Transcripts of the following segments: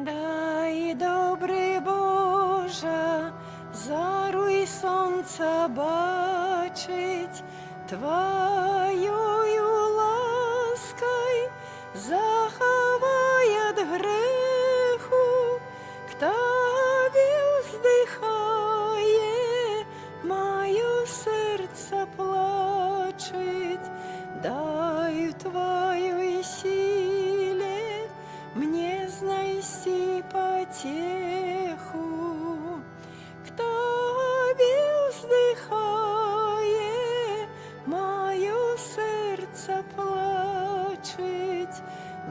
Дай, добрий Боже, зару й сонця бачить, Твоєю лаской заховай от греху, к Тобі вздихає, моє серце плачить. Дай в Твоей силе мне знайти потеху. Кто вздыхає, мое серце плачить.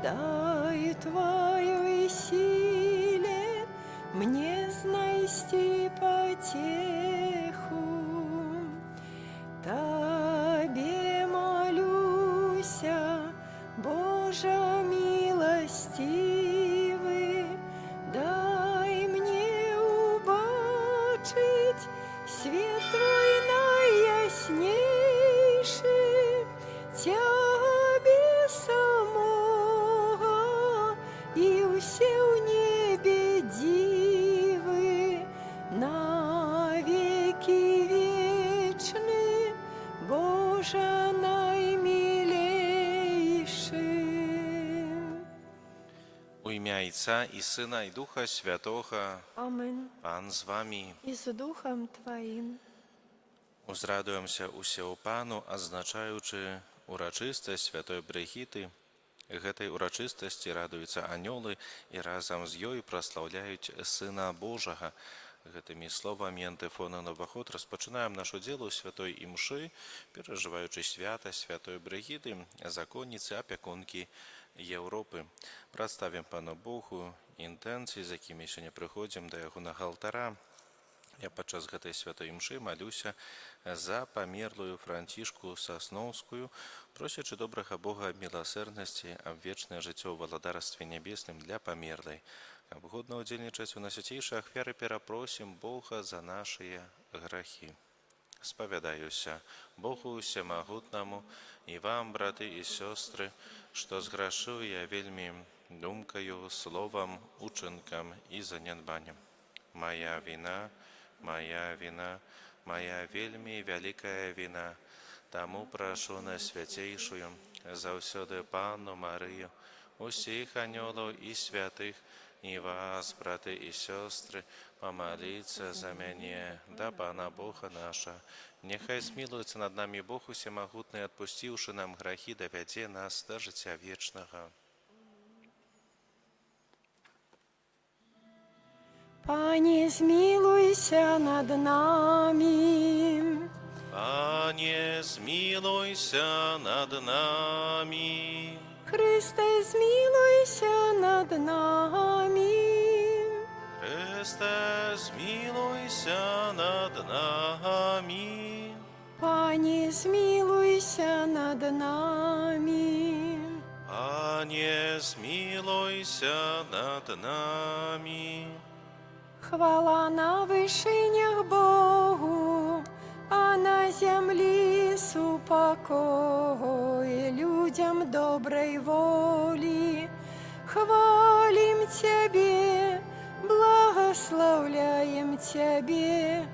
Дай в Твоей силе мне знайти потеху. Тебе молюся, Боже милостивый, дай мне убачить свет Твой найяснейший, Тебе самого и все в небе дивы, навеки вечны, Боже наймилейший. У ім'я Отця і Сина, і Духа Святого. Амин. Пан з вами. І з Духом Твоїм. Узрадуємося усього Пану, азначаючи урачистість Святої Бригіти. Гэтай урачистості радуються аньоли і разом з ёй прославляють Сина Божага. Гэтымі словамі антифона на ўваход распачынаем нашу дзелу святой імшы, перажываючы святасць Святой Бригіты, законніцы, апякункі Еўропы. Прадставім Пану Богу інтэнцыі, з якімі сёння прыходзім да ягонага алтара. Я падчас гэтай святой імшы малюся за памерлую Францішку Сасноўскую, просячы добрага Бога міласэрнасці аб вечнае жыццё ў валадарстве нябесным для памерлай. Каб годна ўдзельнічаць у найсвяцейшай ахвяры, перапросім Бога за нашыя грахі. Спавядаюся Богу Усемагутнаму і вам, браты і сёстры, што зграшыў я вельмі думкаю, словам, учынкам і занядбаннем. Моя віна, моя вельмі вялікая віна, таму прашу найсвяцейшую, заўсёды Панну Марыю, усіх анёлаў і святых, і вас, браты і сёстры, помоліться за мяне да Пана Бога наша. Нехай смілуецца над намі Бог Усемагутны, адпусціўшы нам грахі, давядзе нас да жыцця вечнага. Пане, змилуйся над нами. Пане, змилуйся над нами. Христе, змилуйся над нами. Христе, змилуйся над нами. Пане, змилуйся над нами. Пане, змилуйся над нами. Хвала на вышинях Богу, а на земле супокой людям доброй воли. Хвалим Тебе, благословляем Тебе,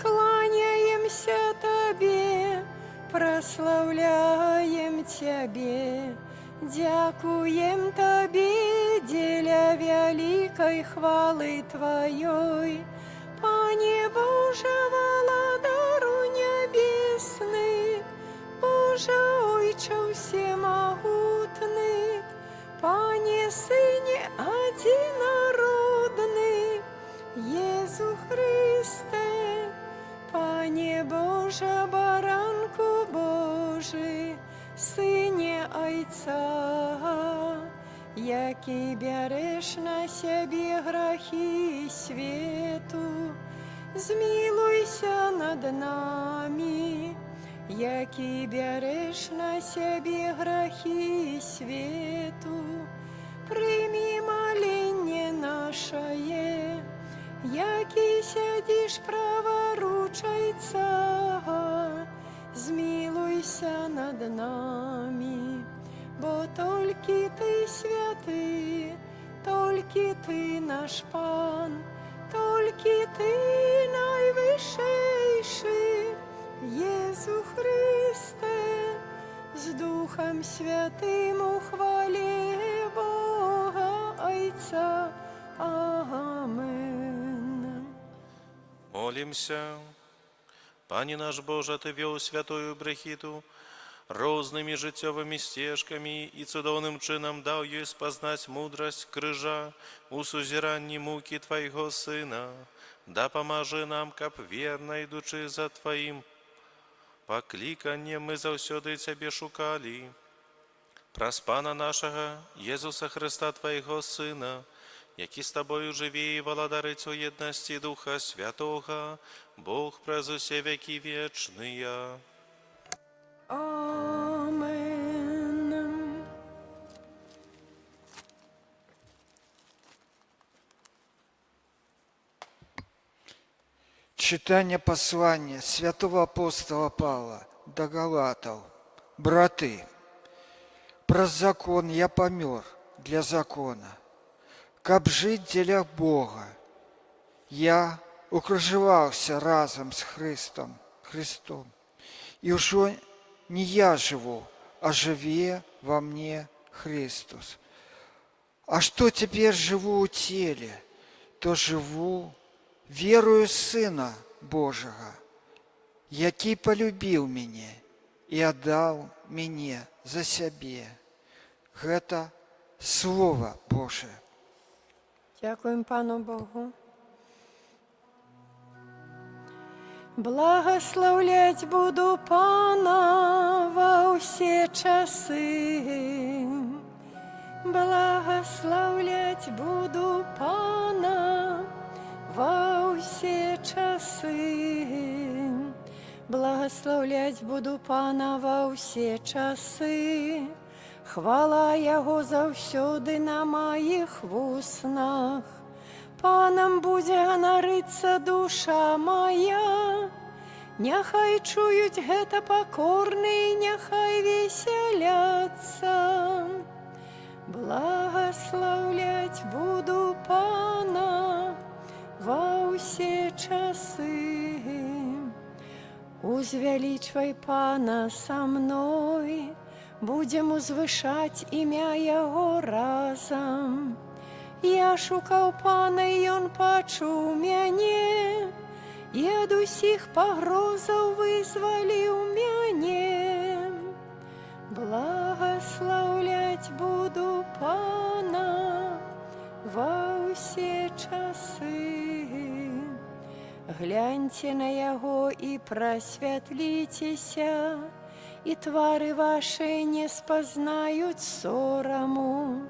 кланяемся Тебе, прославляем Тебе. Дякуем Тобі, деля великой хвалы Твоей, Пане Боже, владару небесный, Боже, Ойче всемогутный, Пане Сыне одинородный, Иисус Христе, Пане Боже, баранку Божий, Сыне Отца, який береш на себе грехи свету, змилуйся над нами, який береш на себе грехи свету, прими моление наше, який сидишь праворуч Отца, змилуйся над нами, бо тільки Ти святий, тільки Ти наш Пан, тільки Ти найвищейший, Єсу Христе, з Духом Святим у хвалі Бога Отця. Амен. Молимся. Пане наш Боже, Ти вел святою Брехіту розними життєвими стежками і цудовним чином дав їй спознать мудрость крижа у сузіранні муки Твоего Сина. Да поможи нам, каб верно йдучи за Твоїм покликанням, ми завсюди Тебе шукали. Праз Пана нашого, Єсуса Христа, Твоего Сина, який з Тобою живе і володарить у єдності Духа Святого, Бог през усе веки вечные. Амен. Читання послання святого апостола Павла до Галатов. Браты, про закон я помер для закона, каб жить в делах Бога. Я укруживался разом с Христом, и уже не я живу, а живее во мне Христос. А что теперь живу у теле, то живу верою Сына Божого, який полюбил меня и отдал меня за себе. Это Слово Божие. Дякуємо Пану Богу. Благословлять буду Пана во все часи. Благословлять буду Пана во все часи. Благословлять буду Пана во все часи. Хвала Його завсюди на моїх вуснах. Паном буде ганориться душа моя. Нехай чують гета покорний, нехай веселяться. Благословлять буду Пана во все часи. Узвеличивай Пана со мной, будем узвышать ім'я Його разом. Я шукав Пана, і Он почув мяне, і ад усіх погрозаў вызваліў мяне. Благословлять буду Пана во все часы. Гляньте на Яго і просвятліцеся, і твары ваши не спазнаюць сораму.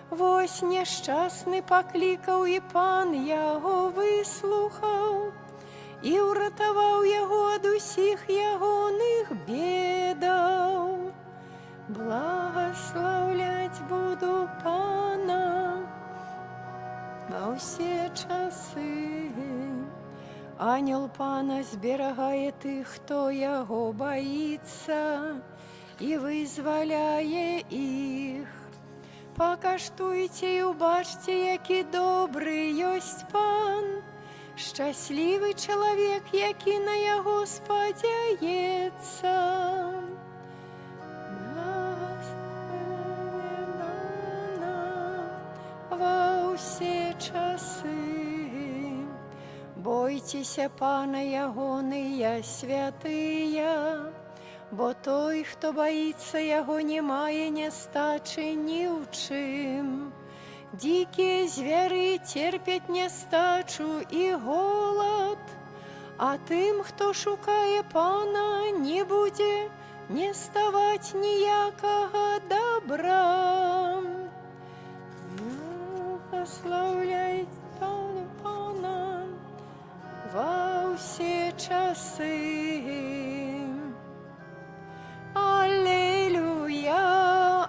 Вось няшчасны паклікаў, і Пан яго выслухаў, і ўратаваў яго ад усіх ягоных бедаў. Благословлять буду Пана во все часы. Ангел Пана зберагае тых, хто яго баіцца, і вызваляе іх. Пакаштуйце і ўбачце, які добры ёсць Пан, шчаслівы чалавек, які на яго спадзяецца. Во ўсе часы бойцеся Пана ягоныя святыя, бо той, хто баіцца яго, не мае нястачы ні ў чым. Дикие звери терпять нестачу і голод, а тим, хто шукає Пана, не буде не ставать ніякого добра. Благословляй Пана во все часи. Аллилуйя,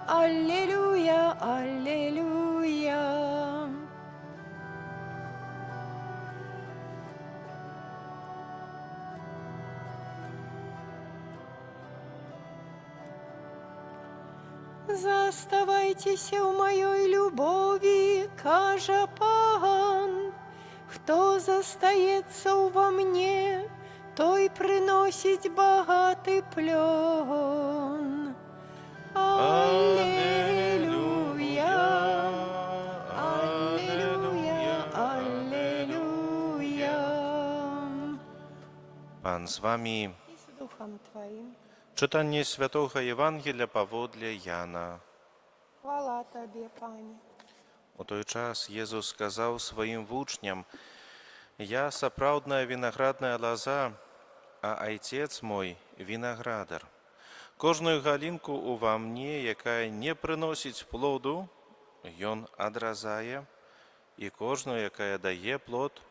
аллилуйя, аллилуйя. Заставайтеся ў маёй любові, кажа паган. Хто застаецца ўва мне, той прыносіць багаты плён. Аллилуйя, аллилуйя, аллилуйя. Пан з вамі. І з духом твоїм. Читання Святого Євангелія паводле Яна. Хвала Табе, Пане. У той час Єзус сказав своїм вучням: «Я сапраўдная виноградная лоза, а Отец мой виноградар. Кожную галінку ува мне, якая не приносить плоду, ён адразае, і кожную, якая дае плод,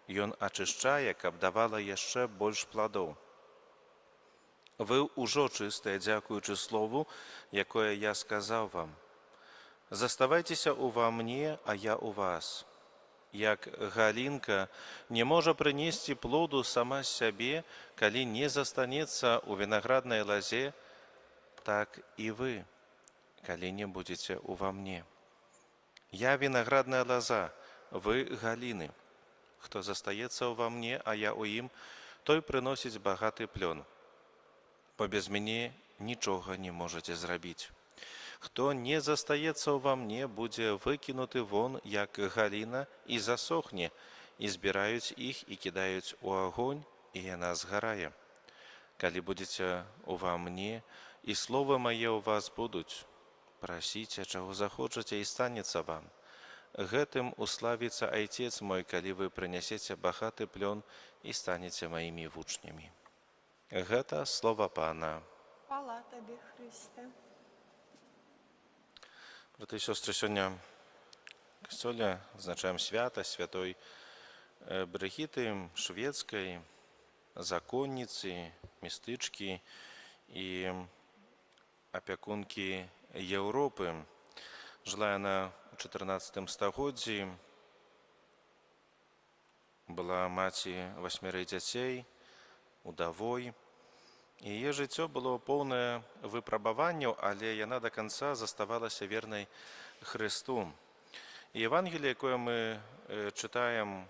ён ачышчае, каб давала яшчэ больш пладоў. Вы ўжо чыстыя, дзякуючы слову, якое я сказаў вам. Заставайцеся ува мне, а я у вас. Як галінка не можа прынесці плоду сама з сябе, калі не застанецца ў вінаграднай лазе, так і вы, калі не будзеце ува мне. Я вінаградная лоза, вы галіны. Хто застаецца ўва мне, а я ў ім, той прыносіць багаты плён. Бо без мяне нічога не можаце зрабіць. Хто не застаецца ўва мне, будзе выкінуты вон, як галіна, і засохне, і збіраюць іх і кідаюць у агонь, і яна згарае. Калі будзеце ува мне, і словы мае ў вас будуць, прасіце, чаго захочаце, і станецца вам. Гэтым уславіцца Айцец мой, калі вы прынясеце багаты плён і станеце маімі вучнямі». Гэта слова Пана. Хвала Табе, Христе. Браты і сёстры, сёння в касцёле адзначаем свята святой Брыгіты, шведскай законніцы, містычкі і апякункі Еўропы. Жыла яна ў 14 стагоддзі, была маці 8 дзяцей, удавой. Яе жыццё было поўнае выпрабаванняў, але яна да канца заставалася вернай Хрысту. І Евангелие, якое мы чытаем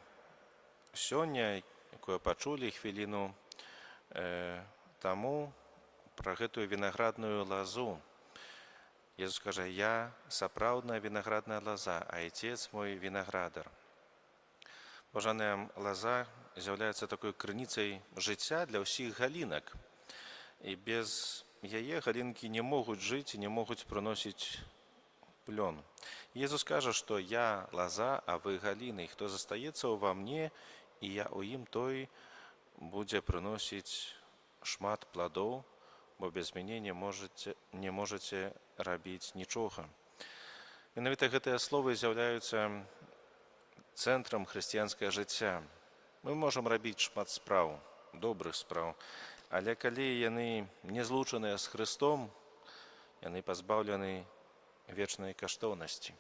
сёння, якое пачулі хвіліну таму, пра гэтую вінаградную лазу. Езус кажа: «Я сапраўдная вінаградная лоза, а Отец мой вінаградар». Бажаная лоза з'яўляецца такой крыніцай жыцця для ўсіх галінак. І без яе галінкі не могуць жыць і не могуць прыносіць плён. Езус кажа, што «Я лоза, а вы галіны. Хто застаецца ўва мне, і я ў ім, той будзе прыносіць шмат пладоў, бо без мяне не можаце рабіць нічога». Менавіта гэтыя словы з'яўляюцца цэнтрам хрысціянскага жыцця. Мы можам рабіць шмат спраў, добрых спраў, але калі яны не злучаныя з Хрыстом, яны пазбаўлены вечнай каштоўнасці.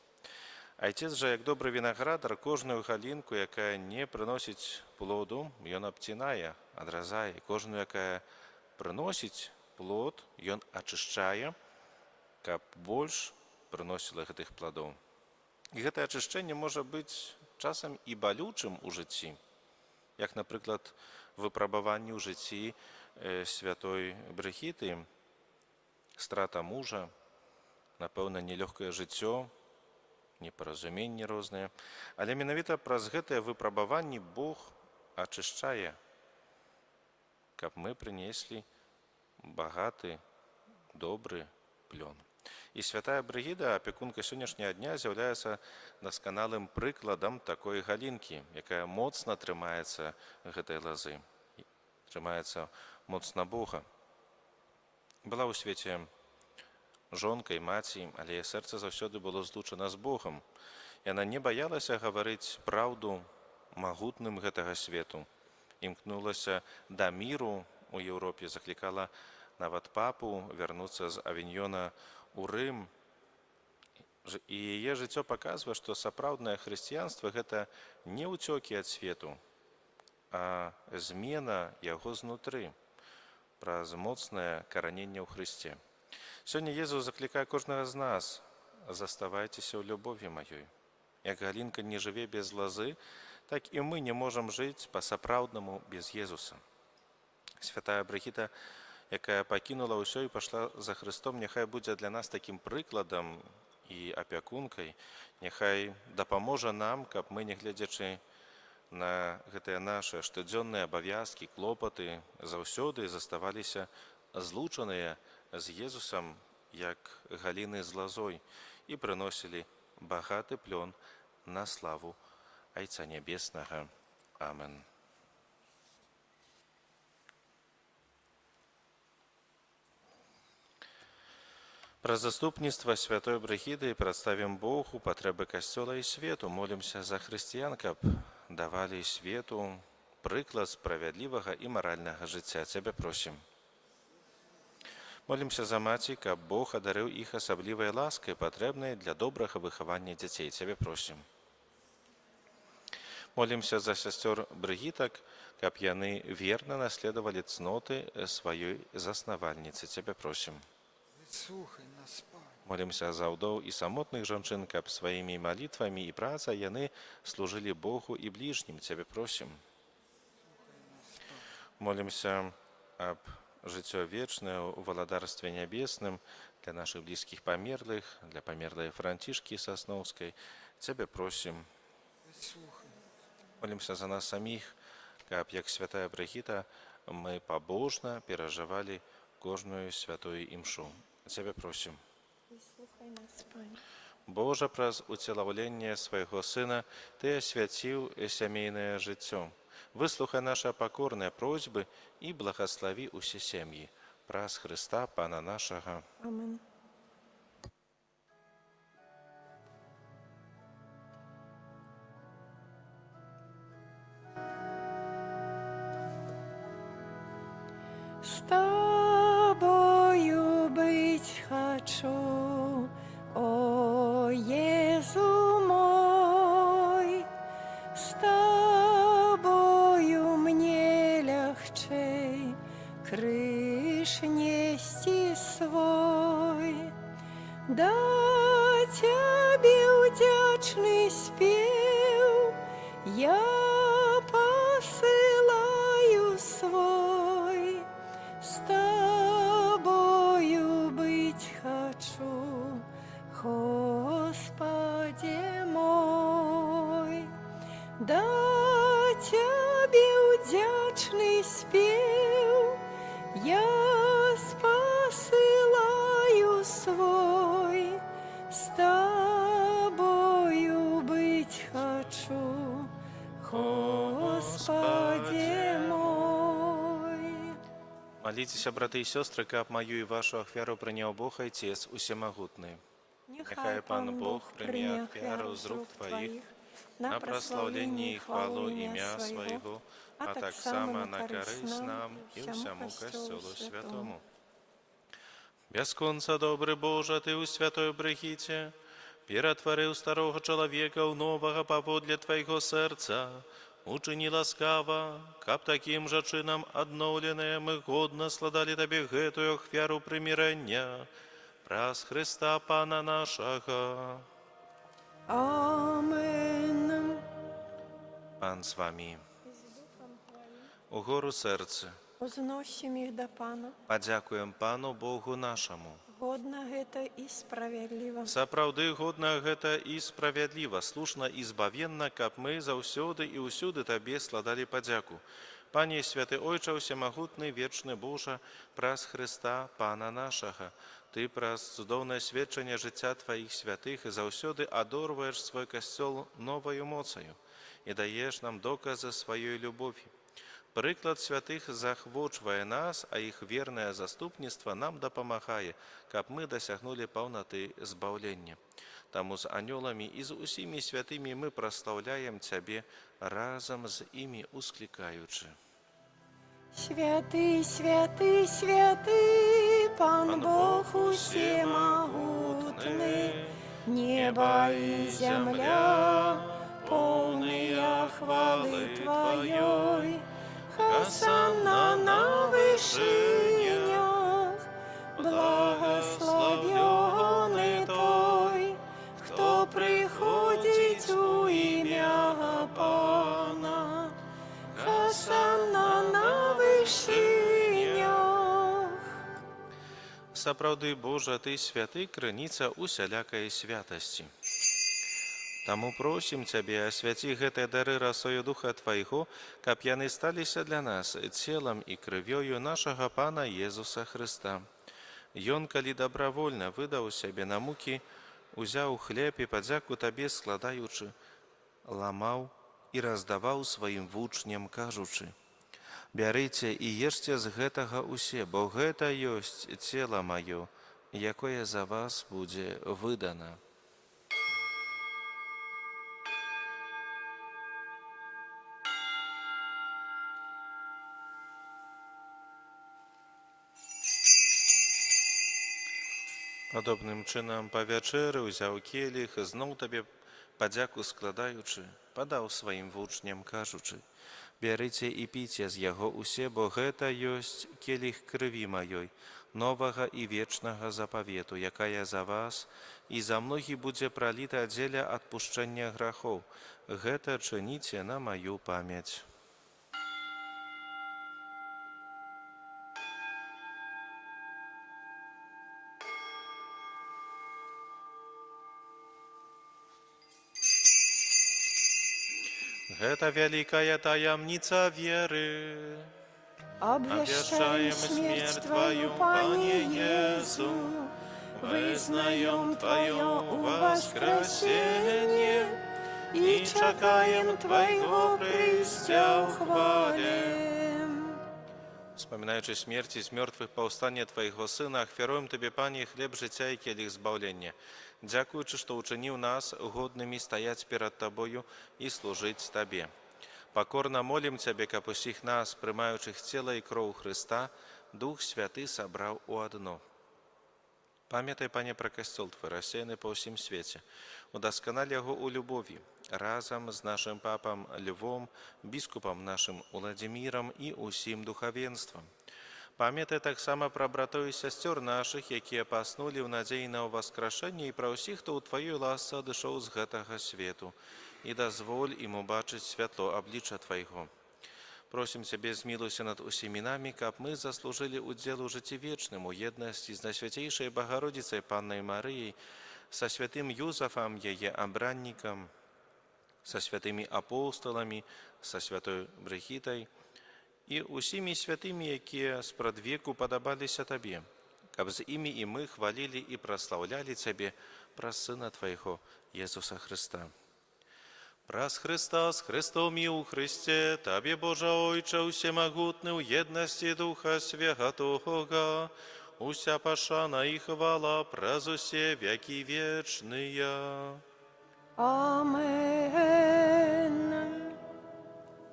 Айцец жа, як добры вінаградар, кожную галінку, якая не прыносіць плоду, ён абцінае, адразае. Кожную, якая прыносіць плод, ён ачышчае, каб больш прыносіла гэтых пладоў. І гэтае ачышчэнне можа быць часам і балючым у жыцці, як, напрыклад, выпрабаванне ў жыцці святой Брыгіты, страта мужа, напэўна, нелёгкае жыццё, непаразуменні розныя. Але менавіта праз гэтыя выпрабаванні Бог ачышчае, каб мы прынеслі багаты, добры плён. І святая Брыгіда, апекунка сённяшняга дня, з'яўляецца дасканалым прыкладам такой галінкі, якая моцна трымаецца гэтай лазы, трымаецца моцна Бога. Была ў свеце жонкай, маці, але яе сэрца заўсёды было злучана з Богам. Яна не баялася гаварыць праўду магутным гэтага свету, імкнулася да міру у Еўропе, заклікала нават папу вярнуцца з Авіньёна у Рым. І яе жыццё паказвае, што сапраўднае хрысціянства – гэта не ўцёкі ад свету, а змена яго знутры праз моцнае караненне ў Хрысце. Сёння Езус заклікае кожнага з нас: заставайцеся ў любові маёй. Як галінка не жыве без лазы, так і мы не можам жыць па-сапраўднаму без Езуса. Святая Брыгіта, якая пакінула ўсё і пайшла за Христом, няхай будзе для нас такім прыкладам і апякункай, няхай дапаможа нам, каб мы, не гледзячы на гэтыя нашы штодзённыя абавязкі, клопаты, заўсёды заставаліся злучаныя з Езусам, як галіны з лазой, і прыносілі багаты плён на славу Айца Нябеснага. Амен. Праз заступніцтва святой Брыгіды прадставім Богу патрэбы касцёла і свету. Молімся за хрысціян, каб давалі свету прыклад справядлівага і маральнага жыцця. Цябе просім. Молімся за маці, каб Бог адарыў іх асаблівай ласкай, патрэбнай для добрага выхавання дзяцей. Цябе просім. Молімся за сясцёр Брыгітак, каб яны верна наследавалі цноты сваёй заснавальніцы. Цябе просім. Слухай нас, Пане. Молімся за ўдоў і самотных жанчын, каб сваімі малітвамі і працай яны служылі Богу і бліжнім. Цябе просім. Молімся аб жыццё вечнае ў валадарстве нябесным для нашых блізкіх памерлых, для памерлай Францішкі Сасноўскай. Цябе просім. Молімся за нас саміх, каб, як святая Брыгіта, мы пабожна перажывалі кожную святую імшу. Цябе просім. Выслухай нас, Пане. Божа, праз уцелаўленне свайго Сына Ты асвяціў сямейнае жыццё. Выслухай наша пакорныя просьбы і благаславі ўсе сем'і. Праз Хрыста, Пана нашага. Амен. С тобою быть хочу, о Езу мой, с тобою мне легче крыш нести свой. Да тебе удячный спев я посылаю свой. С тобою быть хочу, Господи мой. Да тебе удячный спев я посылаю свой. С тобою быть хочу, Господи мой. Моліцеся, брати і сестри, каб мою і вашу ахвяру прийняв Бог Отець усемогутний. Нехай Пан Бог прийме ахвяру з рук Твоїх на прославлення і хвалу ім'я Своєго, а так само на користь нам і всьому костюлу святому. Бясконца добры Божа, Ты у святой Брыгіце ператварыў старого чалавека ў новага паводле Твайго сэрца. Учыні ласкава, каб такім жа чынам адноўленыя мы годна складалі Табе гэтую ахвяру прымірэння. Праз Хрыста Пана нашага. Амен. Пан з вамі. Угору сэрцы. Узносім іх да Пана. Падзякуем Пану Богу нашаму. Годна гэта і справядліва. Сапраўды годна гэта і справядліва, слушна і збавенна, каб мы заўсёды і ўсюды Табе складалі падзяку. Пане святы Ойча ўсемагутны, вечны Божа, праз Хрыста Пана нашага. Ты праз цудоўнае сведчанне жыцця Тваіх святых заўсёды адорваеш свой касцёл новаю моцаю і даеш нам доказы сваёй любові. Прыклад святых захвочвае нас, а іх вернае заступніцтва нам дапамагае, каб мы дасягнулі паўнаты збаўлення. Таму з анёламі і з усімі святымі мы праслаўляем Цябе, разам з імі усклікаючы. Святы, святы, святы, Пан Бог усемагутны, неба і зямля, полныя хвалы Тваёй. Хосанна на вышынях, благословен Сапраўды, Божа, Ты святы, крыніца усялякай святасці. Таму просім Цябе, асвяці гэтыя дары расою Духа Твайго, каб яны сталіся для нас целам і крывёю нашага Пана Езуса Хрыста. Ён, калі добравольна выдаў сябе на мукі, узяў хлеб і падзяку Табе складаючы, ламаў і раздаваў сваім вучням, кажучы: «Бярыце і ешце з гэтага усе, бо гэта ёсць цела маё, якое за вас будзе выдана». Падобным чынам па вячэры ўзяў келіх, зноў Табе падзяку складаючы, падаў сваім вучням, кажучы: «Бярыце і піце з яго усе, бо гэта ёсць келіх крыві маёй, новага і вечнага запавету, якая за вас і за многіх будзе праліта дзеля адпушчэння грахоў. Гэта чыніце на маю памяць». Гэта вялікая таямніца веры. Обвящаем смерть Твою, Пане Езу, вызнаем Твое воскресение и чакаем Твоего прийстя в хвале. Вспоминаючи смерти з мертвых паўстання Твайго Сына, ахвяруем Табе, Пане, хлеб жыцця і келіх збаўлення. Дзякуючы, што ўчыніў нас годнымі стаяць перад Табою і служыць Табе. Пакорна молім Цябе, каб усіх нас, прымаючых цела і кроў Хрыста, Дух Святы сабраў у адно. Памятай, Пане, пра касцёл Твой, рассеяны па ўсім свеце. Удасканаль яго ў любові, разам з нашым папам Львом, біскупам нашым Уладзімірам і ўсім духавенствам. Памятай таксама пра братоў і сясцёр нашых, якія паснулі ў надзеі на ўваскрашэнне, і пра ўсіх, хто ў Тваёй ласцы адышоў з гэтага свету, і дазволь ім убачыць святло аблічча Твайго. Просім Цябе, змілуйся над усімі намі, каб мы заслужылі ўдзел у жыцці вечным, у еднасці з Найсвяцейшай Багародзіцай Паннай Марыяй, са святым Юзафам, яе абраннікам, са святымі апосталамі, са святой Брыгітай і усімі святымі, якія спрадвеку падабаліся Табе, каб з імі і мы хвалілі і праслаўлялі Цябе праз Сына Твайго, Езуса Хрыста. Праз Христа, з Христом і у Христе, Табе, Божа Ойче, усемагутны, у еднасці Духа Святого, уся пашана і хвала праз усе векі вечныя. Амен.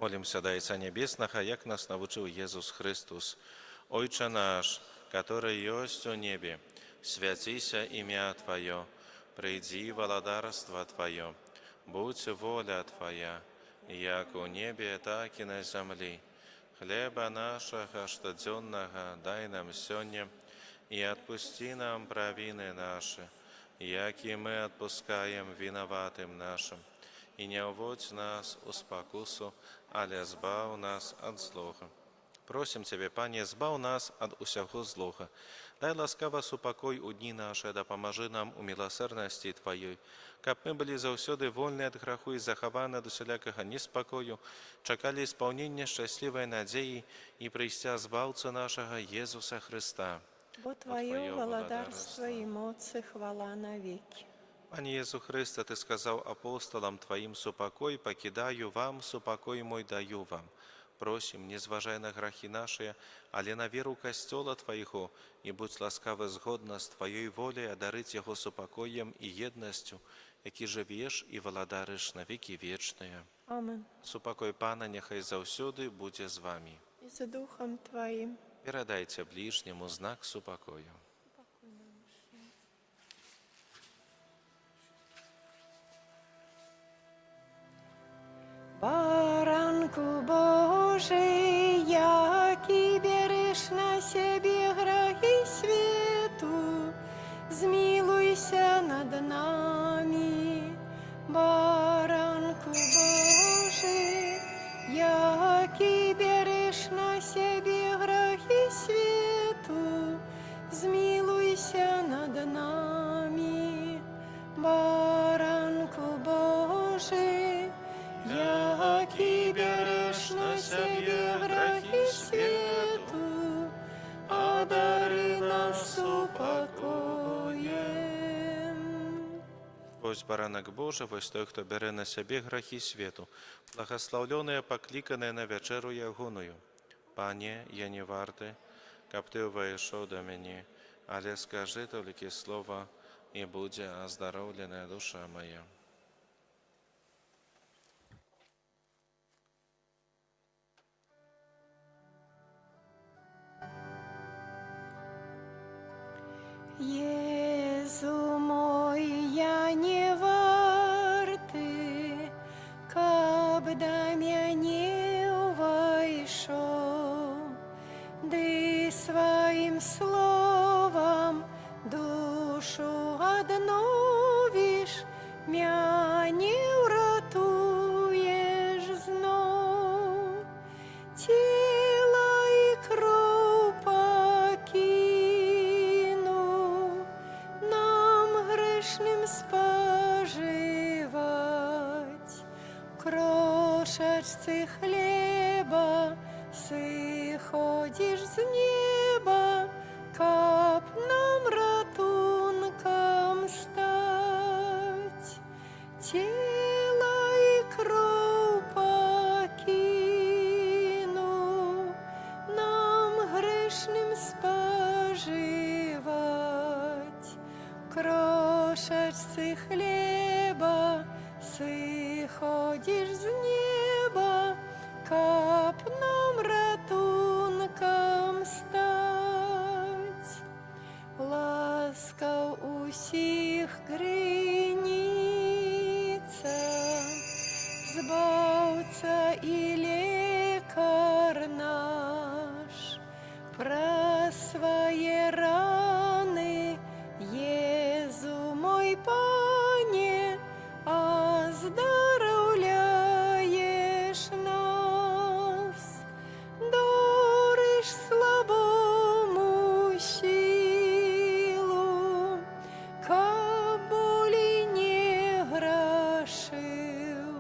Молимся до Отца Небесного, як нас навучил Иисус Христос. Ойче наш, который есть у небе, святися имя Твое, приди владарство Твое, будь воля Твоя, як у небе, так и на земле. Хлеба нашего штоденного дай нам сегодня, и отпусти нам провины наши, як и мы отпускаем виноватым нашим. И не уводь нас у спокусу, але збав нас от злого. Просим Тебе, Пане, збав нас от усяго злого. Дай ласкаво супокой у дні наші, да поможи нам у милосердности Твоей, каб мы были заўсёды вольны от граху и захаваны от усялякага неспокою, чакали исполнения счастливой надеи и прийстя збавца нашего Иисуса Христа. Бо Твое владарство и моц и хвала навеки. Пане Иисус Христе, Ты сказал апостолам Твоим: «Супокой покидаю вам, супокой мой даю вам». Просим, не зважай на грахи наши, але на веру Костела Твоего, и будь ласкавы згодна з Твоей волей одарить его супокоем и едностью, які живеш и владариш на веки вечные. Амен. Супокой Пана нехай заўсёды будзе з вами. И за Духом Твоим. Передайте ближнему знак супокою. Баранку Божий, який береш на себе грехи свету, змилуйся над нами. Баранку Божий, який береш на себе грехи свету, змилуйся Змилуйся над нами, Баранку Божий, який береш на себе грехи світу, а дари нас упокоєм. Вось баранак Божий, вось той, хто бере на себе грехи свету, благословленные, покликанные на вечеру ягоную. Пане, я не варты, каб Ты увайшов до мене, але скажи тільки слово, і буде оздоровлена душа моя. Єзу мой, я не варты, каб до мяне увайшов, ды своим словом душу одновишь, мяне уратуешь знов. Тіло і кров покину, нам грешним споживать. В крошечці хліба сиходиш з неба, каб нам ратунком стать. Тіло і кров покину, нам грешним споживать. В крошечці хліба сиходиш з неба, каб нам ратунком стать. Ласкав усіх криниця, збавця і лекар наш, про своє рани, Єзу мой Пане, оздоровляєш нас, дориш слабому силу, каб болі не грашив.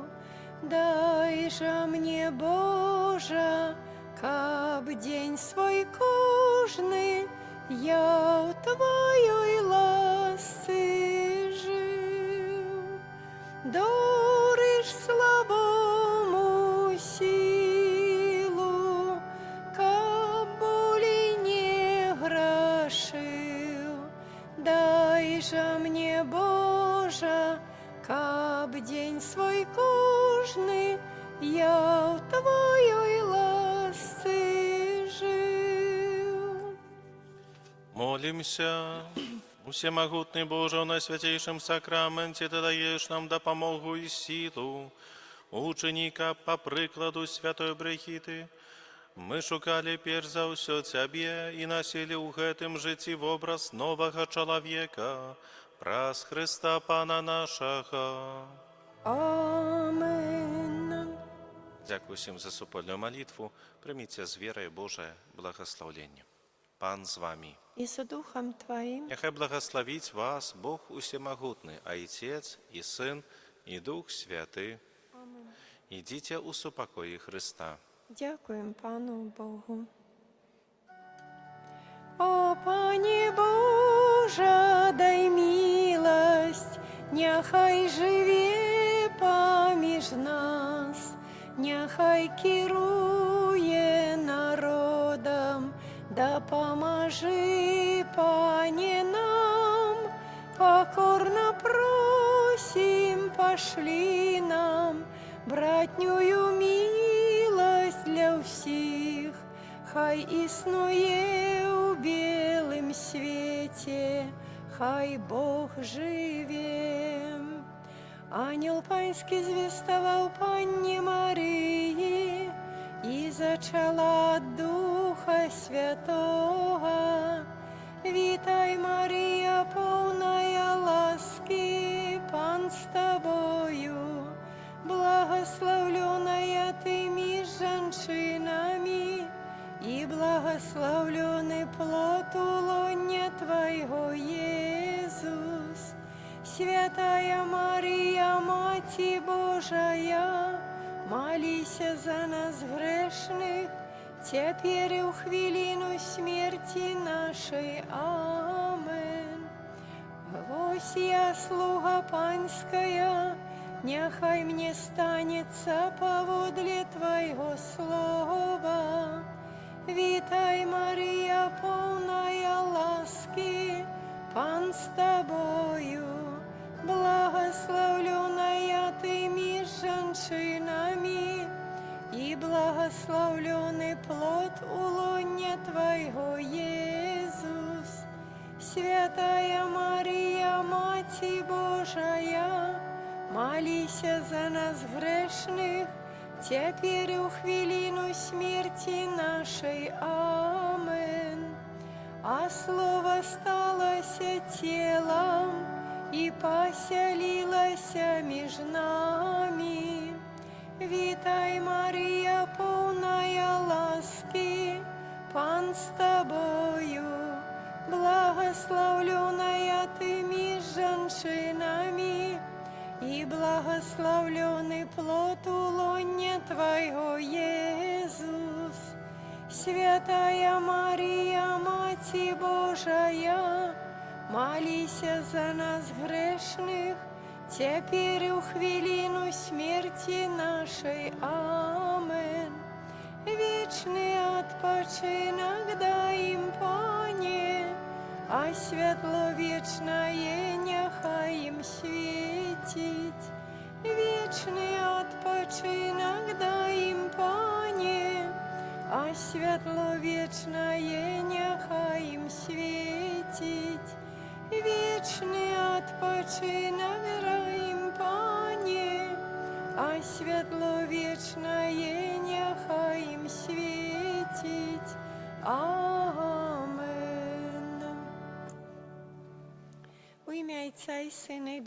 Дай же мне, Боже, каб день свой кожный я у Твоей ласці жив. Дориш слабому силу, каб болі не грашив. Дай же мне, Боже, каб день свой кожный я у Твоей ласці жив. Молимся. Всемогутный Боже, на святейшем сакраменте Ты даешь нам допомогу и силу. Ученика по прикладу святой Бригіти ми шукали перш за все Тебе і носили у гэтым житті в образ нового чоловіка, праз Христа Пана нашого. Амен. Дякую всім за супольну молитву. Прийміться з вірою Боже благословення. Пан з вами. И с Духом Твоим. Нехай благословить вас Бог Усемогутный, Отец и Сын, и Дух Святый. Идите у супокої Христа. Дякуємо Пану Богу. О, Пане Боже, дай милость, нехай живе поміж нас, нехай керує народом, допоможи, Пане, нам, покорно просим, пошли нам братнюю милость для всіх, хай існує у білим світі, хай Бог живе. Ангел Панський звістував Панні Марії, і зачала от Духа Святого. Вітай, Марія, повная ласки, Пан з тобою, благословленная ты меж женщинами, и благословленный плод у лоня Твоего Святая Мария, Мати Божия, молися за нас грешных, теперь и у хвилину смерти нашей. Амен. Вось я, слуга Панская, нехай мне станется поводле Твоего слова. Витай, Мария, полная ласки, Пан с Тобою, благословленная Ты меж женщинами, и благословленный плод улоня Твоего, Иисус. Святая Мария, Мати Божия, молися за нас грешных, теперь и у хвилину смерти нашей. Амен. А Слово сталося телом и поселилося меж нами. Витай, Мария, полная ласки, Пан с Тобою, благословленная Ты меж женщинами, и благословленный плод улоня Твоего, Иисус. Святая Мария, Мати Божия, молися за нас грешных, теперь и у хвилину смерти нашей. Амен. Вечный odpoczynek дай им, Пане, а світло вечное нехай им светить. Вечный odpoczynek дай им, Пане, а світло вечное нехай им светить. Вечный odpoczynek дай им, Пане, а світло вечное нехай им светить. Амен. У ім'я Отця і Сина і